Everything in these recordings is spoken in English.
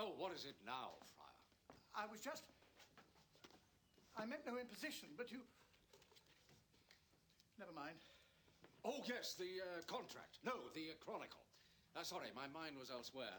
Oh, what is it now, Friar? I meant no imposition, but you... Never mind. Oh, yes, the contract. No, the chronicle. Sorry, my mind was elsewhere.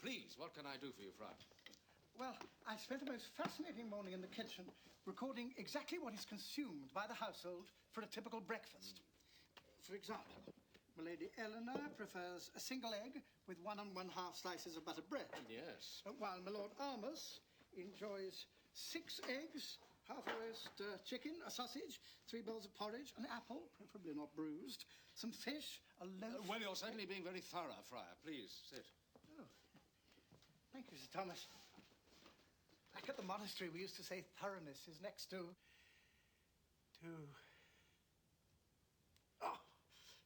Please, what can I do for you, Friar? Well, I spent a most fascinating morning in the kitchen recording exactly what is consumed by the household for a typical breakfast. For example, my Lady Eleanor prefers a single egg with 1 1/2 slices of buttered bread. Yes. While my Lord Armus enjoys 6 eggs, half a roast chicken, a sausage, 3 bowls of porridge, an apple, preferably not bruised, some fish, a loaf... Well, you're certainly being very thorough, Friar. Please, sit. Oh, thank you, Sir Thomas. Back at the monastery, we used to say thoroughness is next to... Oh,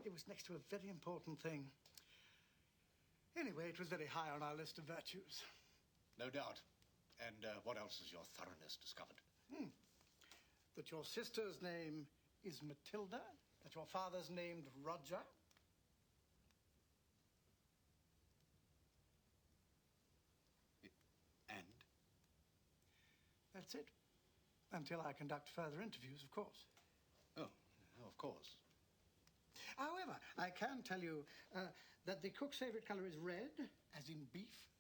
it was next to a very important thing. Anyway, it was very high on our list of virtues. No doubt. And what else has your thoroughness discovered? That your sister's name is Matilda, that your father's named Roger. And? That's it. Until I conduct further interviews, of course. Oh, of course. However, I can tell you that the cook's favourite colour is red, as in beef,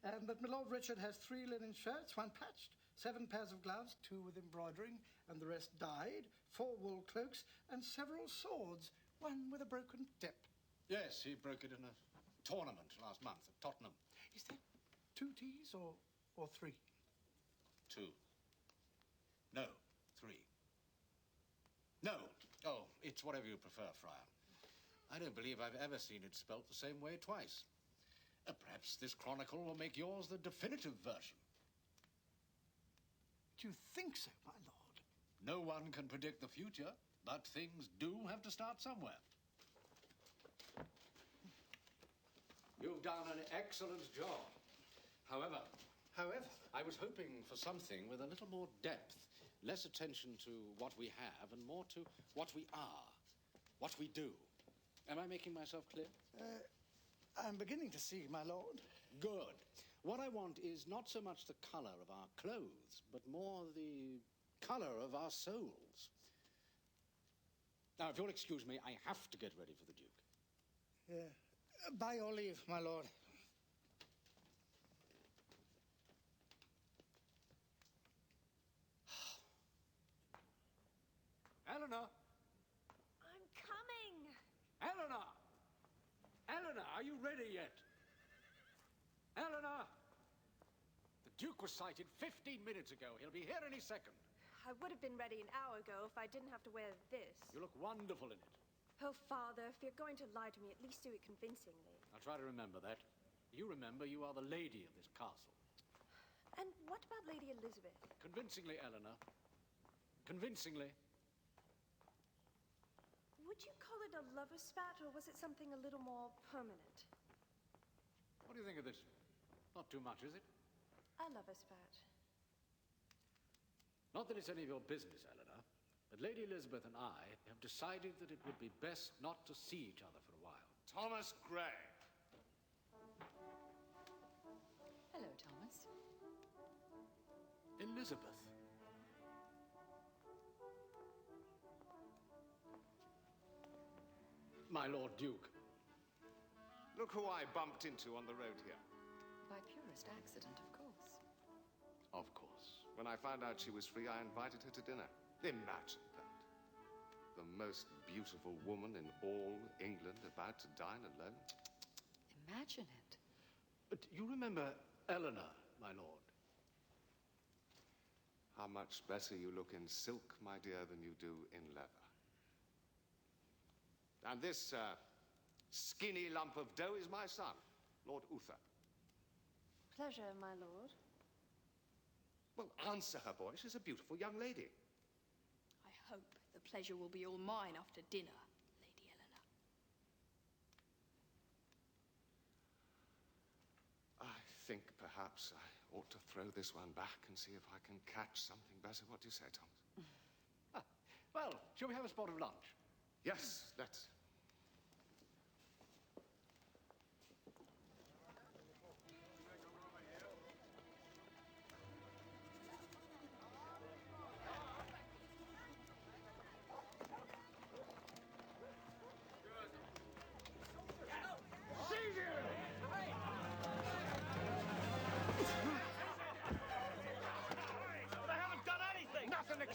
and that my Lord Richard has 3 linen shirts, 1 patched, 7 pairs of gloves, 2 with embroidering, and the rest dyed, 4 wool cloaks, and several swords, 1 with a broken tip. Yes, he broke it in a tournament last month at Tottenham. Is there 2 T's or 3? 2. No, 3. No. Oh, it's whatever you prefer, Friar. I don't believe I've ever seen it spelt the same way twice. Perhaps this chronicle will make yours the definitive version. Do you think so, my lord? No one can predict the future, but things do have to start somewhere. You've done an excellent job. However, I was hoping for something with a little more depth, less attention to what we have and more to what we are, what we do. Am I making myself clear? I'm beginning to see, my lord. Good. What I want is not so much the colour of our clothes, but more the colour of our souls. Now, if you'll excuse me, I have to get ready for the Duke. By your leave, my lord. Eleanor! I'm coming! Eleanor! Eleanor, are you ready yet? Eleanor! The Duke was sighted 15 minutes ago. He'll be here any second. I would have been ready an hour ago if I didn't have to wear this. You look wonderful in it. Oh, Father, if you're going to lie to me, at least do it convincingly. I'll try to remember that. You remember you are the lady of this castle. And what about Lady Elizabeth? Convincingly, Eleanor. Convincingly. Would you call it a lover's spat, or was it something a little more permanent? What do you think of this? Not too much, is it? A lover's spat. Not that it's any of your business, Eleanor, but Lady Elizabeth and I have decided that it would be best not to see each other for a while. Thomas Gray. Hello, Thomas. Elizabeth. My Lord Duke. Look who I bumped into on the road here. By purest accident, of course. Of course. When I found out she was free, I invited her to dinner. Imagine that. The most beautiful woman in all England about to dine alone. Imagine it. But you remember Eleanor, my lord? How much better you look in silk, my dear, than you do in leather. And this skinny lump of dough is my son, Lord Uther. Pleasure, my lord. Well, answer her, boy. She's a beautiful young lady. I hope the pleasure will be all mine after dinner, Lady Eleanor. I think perhaps I ought to throw this one back and see if I can catch something better. What do you say, Thomas? Well, shall we have a spot of lunch? Yes, let's.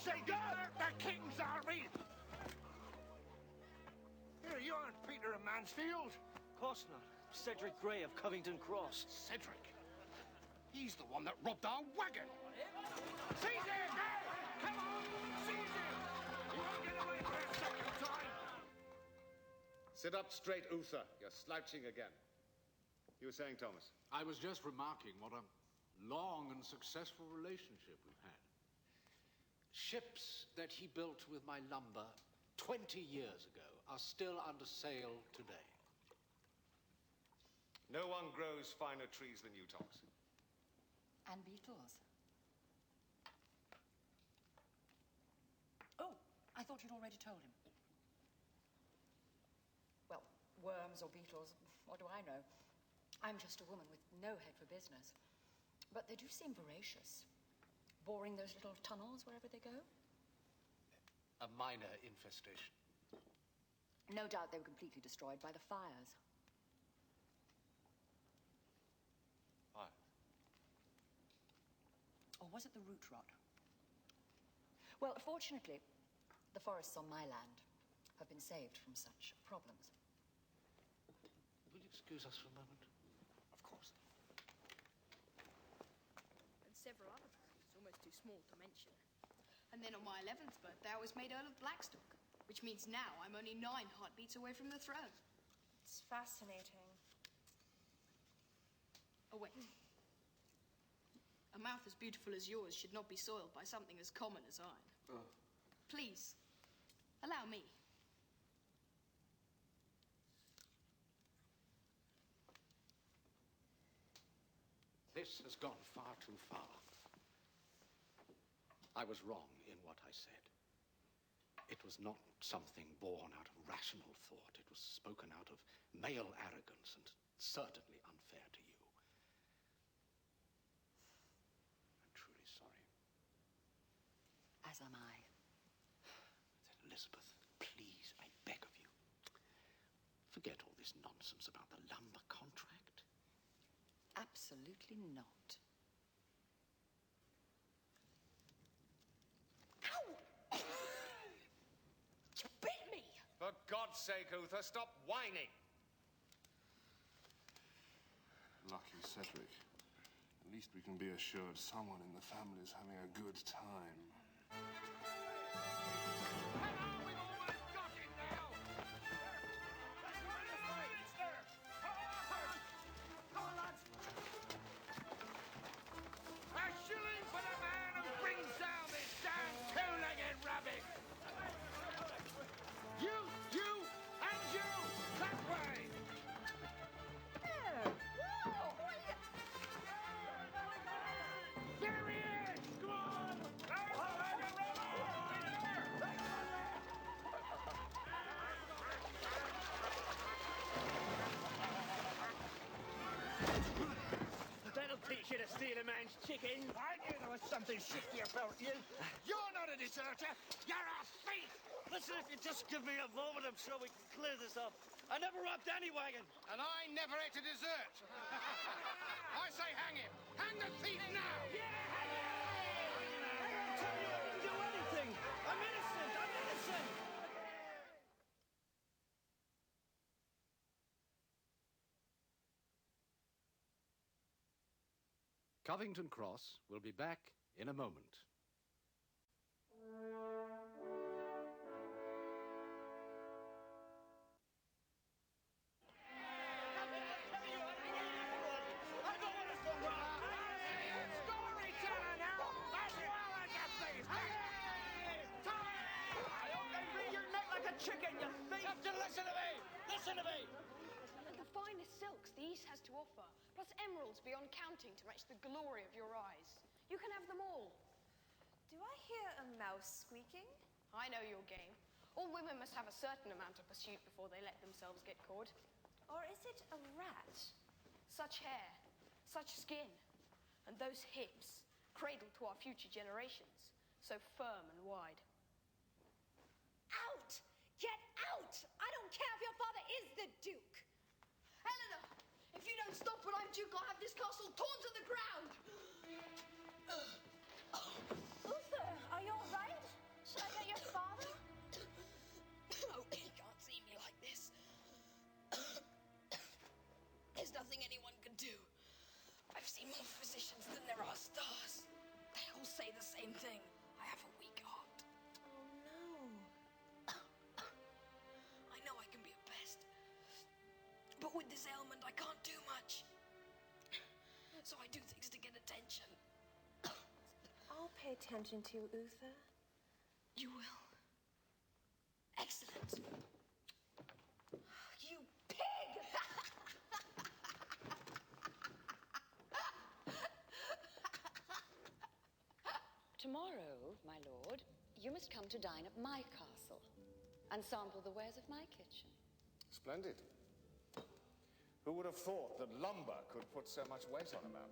Cedric! The King's Army! Here, you aren't Peter of Mansfield. Of course not. Cedric Grey of Covington Cross. Cedric? He's the one that robbed our wagon. Seize him! Come on! Seize him! He won't get away for a second time! Sit up straight, Uther. You're slouching again. You were saying, Thomas? I was just remarking what a long and successful relationship we've had. Ships that he built with my lumber 20 years ago are still under sail today. No one grows finer trees than you, Thomas. And beetles. Oh, I thought you'd already told him. Well, worms or beetles, what do I know? I'm just a woman with no head for business. But they do seem voracious. Boring those little tunnels wherever they go. A minor infestation. No doubt they were completely destroyed by the fires. Why? Or was it the root rot? Well, fortunately, the forests on my land have been saved from such problems. Will you excuse us for a moment? Of course. And several other titles, almost too small to mention. And then on my 11th birthday, I was made Earl of Blackstock, which means now I'm only 9 heartbeats away from the throne. It's fascinating. Oh, wait. A mouth as beautiful as yours should not be soiled by something as common as iron. Please, allow me. This has gone far too far. I was wrong in what I said. It was not something born out of rational thought. It was spoken out of male arrogance and certainly unfair to you. I'm truly sorry. As am I. Then, Elizabeth, please, I beg of you, forget all this nonsense about the lumber contract. Absolutely not. You bit me! For God's sake, Uther, stop whining. Lucky Cedric. At least we can be assured someone in the family's having a good time. A shilling for the man who brings down this damn two-legged rabbit! You, and you! That way! There he is! Come on! That'll teach you to steal a man's chicken. I knew there was something shifty about you. You're not a deserter. You're a thief. Listen, if you just give me a moment, I'm sure we can clear this up. I never robbed any wagon. And I never ate a dessert. I say hang him. Hang the thief now. I tell you, I didn't do anything. I'm innocent. I'm innocent. Covington Cross will be back in a moment. Storyteller now, as well as a thief. Hey, Tommy! I hope they wring your neck like a chicken, you thief! Just listen to me! Listen to me! And the finest silks the East has to offer, plus emeralds beyond counting to match the glory of your eyes. You can have them all. Do I hear a mouse squeaking? I know your game. All women must have a certain amount of pursuit before they let themselves get caught. Or is it a rat? Such hair, such skin, and those hips, cradled to our future generations, so firm and wide. Out! Get out! I don't care if your father is the Duke. Eleanor, if you don't stop when I'm Duke, I'll have this castle torn to the ground. Uther, are you all right? with this ailment, I can't do much. So I do things to get attention. I'll pay attention to you, Uther. You will. Excellent. You pig! Tomorrow, my lord, you must come to dine at my castle and sample the wares of my kitchen. Splendid. Who would have thought that lumber could put so much weight on a man?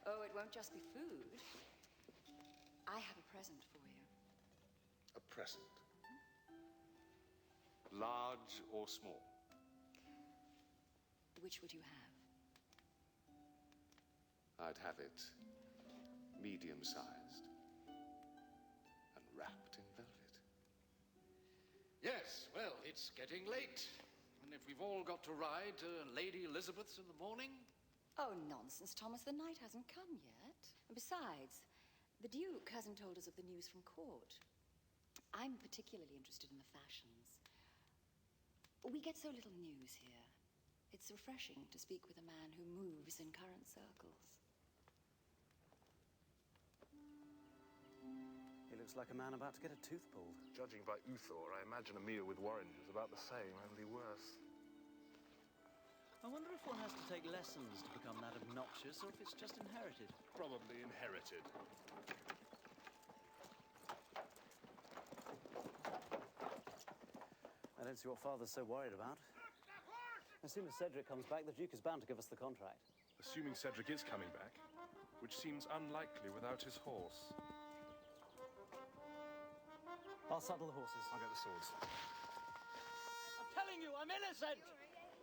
Oh, it won't just be food. I have a present for you. A present? Large or small? Which would you have? I'd have it medium-sized and wrapped in velvet. Yes, well, it's getting late. And if we've all got to ride to Lady Elizabeth's in the morning... Oh, nonsense, Thomas. The night hasn't come yet. And besides, the Duke hasn't told us of the news from court. I'm particularly interested in the fashions. We get so little news here. It's refreshing to speak with a man who moves in current circles. He looks like a man about to get a tooth pulled. Judging by Uthor, I imagine a meal with Warringer is about the same, only worse. I wonder if one has to take lessons to become that obnoxious, or if it's just inherited. Probably inherited. I don't see what Father's so worried about. As soon as Cedric comes back, the Duke is bound to give us the contract. Assuming Cedric is coming back, which seems unlikely without his horse. I'll saddle the horses. I'll get the swords. I'm telling you, I'm innocent!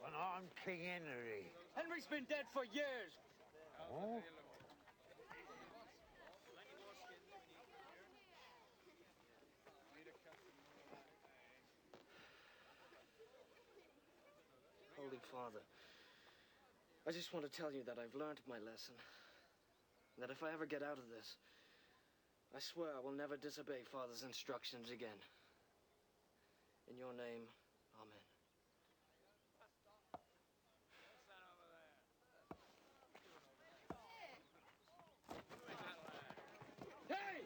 Well, I'm King Henry. Henry's been dead for years. Oh? Holy Father, I just want to tell you that I've learned my lesson. That if I ever get out of this, I swear I will never disobey Father's instructions again. In your name, amen. Hey!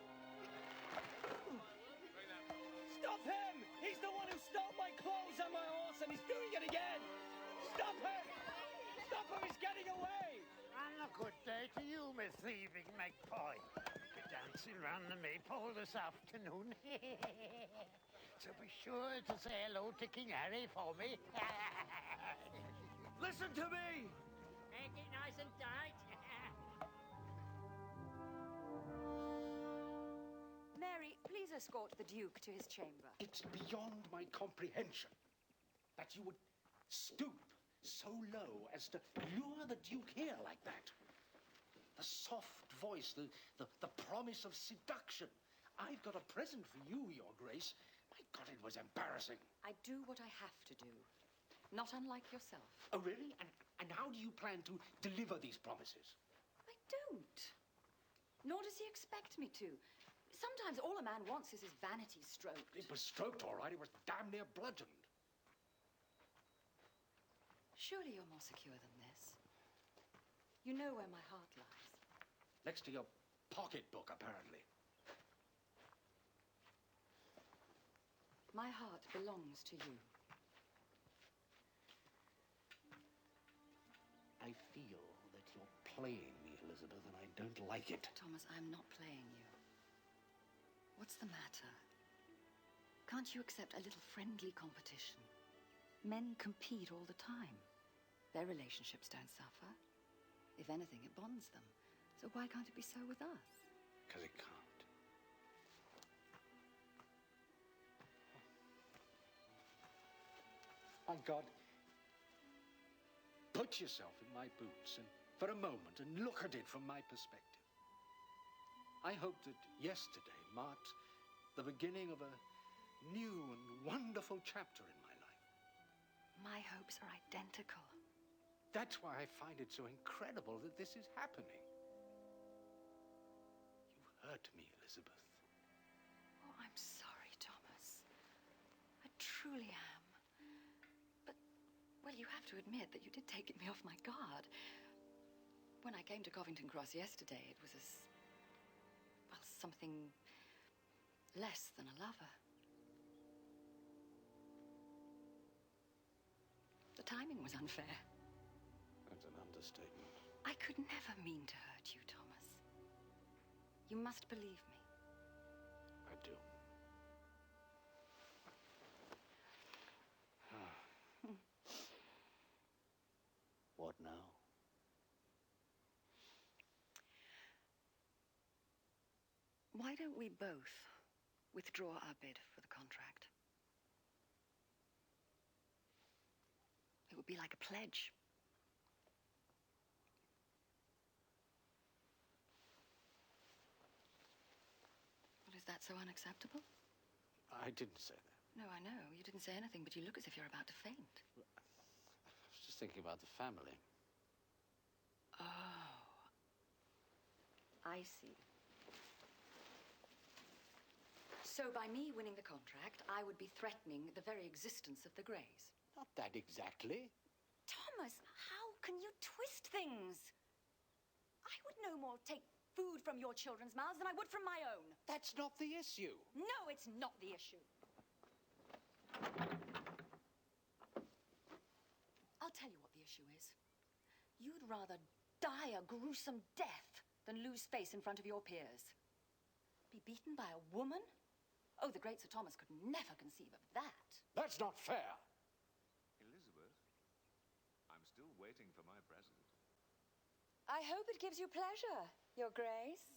Stop him! He's the one who stole my clothes and my horse, and he's doing it again! Stop him! Stop him! He's getting away! And a good day to you, Miss Thieving Magpie. You're dancing round the maypole this afternoon. So be sure to say hello to King Harry for me. Listen to me! Make it nice and tight. Mary, please escort the Duke to his chamber. It's beyond my comprehension that you would stoop so low as to lure the Duke here like that. The soft voice, the promise of seduction. I've got a present for you, Your Grace. My God, it was embarrassing. I do what I have to do. Not unlike yourself. Oh, really? And how do you plan to deliver these promises? I don't. Nor does he expect me to. Sometimes all a man wants is his vanity stroked. It was stroked, all right. It was damn near bludgeoned. Surely you're more secure than this. You know where my heart lies. Next to your pocketbook, apparently. My heart belongs to you. I feel that you're playing me, Elizabeth, and I don't like it. Thomas, I'm not playing you. What's the matter? Can't you accept a little friendly competition? Men compete all the time. Their relationships don't suffer. If anything, it bonds them. So why can't it be so with us? Because it can't. My God, put yourself in my boots and for a moment and look at it from my perspective. I hope that yesterday marked the beginning of a new and wonderful chapter in my life. My hopes are identical. That's why I find it so incredible that this is happening. You hurt me, Elizabeth. Oh, I'm sorry, Thomas. I truly am. But Well, you have to admit that you did take me off my guard. When I came to Covington Cross yesterday, it was well, something less than a lover. The timing was unfair. That's an understatement. I could never mean to hurt you, Thomas. You must believe me. I do. What now? Why don't we both withdraw our bid for the contract? It would be like a pledge. Well, is that so unacceptable? I didn't say that. No, I know. You didn't say anything, but you look as if you're about to faint. I was just thinking about the family. Oh. I see. So by me winning the contract, I would be threatening the very existence of the Greys. Not that exactly. Thomas, how can you twist things? I would no more take food from your children's mouths than I would from my own. That's not the issue. No, it's not the issue. I'll tell you what the issue is. You'd rather die a gruesome death than lose face in front of your peers. Be beaten by a woman? Oh, the great Sir Thomas could never conceive of that. That's not fair. Elizabeth, I'm still waiting for my present. I hope it gives you pleasure, Your Grace.